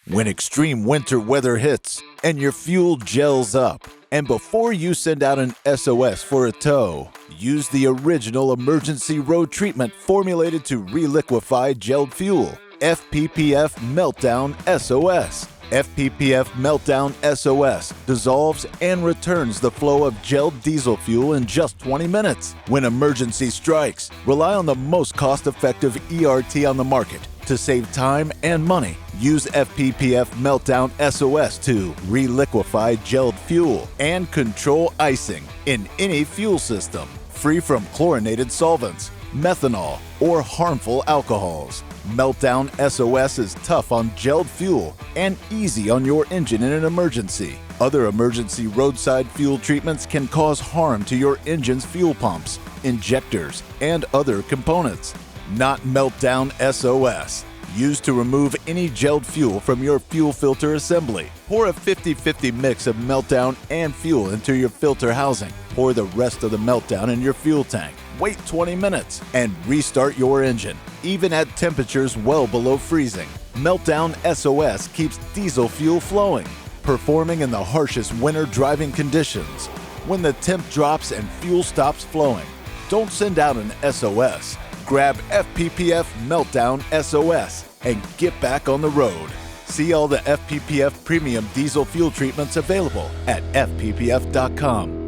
When extreme winter weather hits and your fuel gels up, and before you send out an SOS for a tow, use the original emergency road treatment formulated to reliquefy gelled fuel, FPPF Melt Down SOS. FPPF Melt Down SOS dissolves and returns the flow of gelled diesel fuel in just 20 minutes. When emergency strikes, rely on the most cost-effective ERT on the market. To save time and money, use FPPF Melt Down SOS to reliquefy gelled fuel and control icing in any fuel system, free from chlorinated solvents, methanol, or harmful alcohols. Meltdown SOS is tough on gelled fuel and easy on your engine in an emergency. Other emergency roadside fuel treatments can cause harm to your engine's fuel pumps, injectors, and other components. Not Meltdown SOS. Used to remove any gelled fuel from your fuel filter assembly. Pour a 50-50 mix of Meltdown and fuel into your filter housing. Pour the rest of the Meltdown in your fuel tank. Wait 20 minutes and restart your engine, even at temperatures well below freezing. Meltdown SOS keeps diesel fuel flowing, performing in the harshest winter driving conditions. When the temp drops and fuel stops flowing, don't send out an SOS. Grab FPPF Meltdown SOS and get back on the road. See all the FPPF premium diesel fuel treatments available at fppf.com.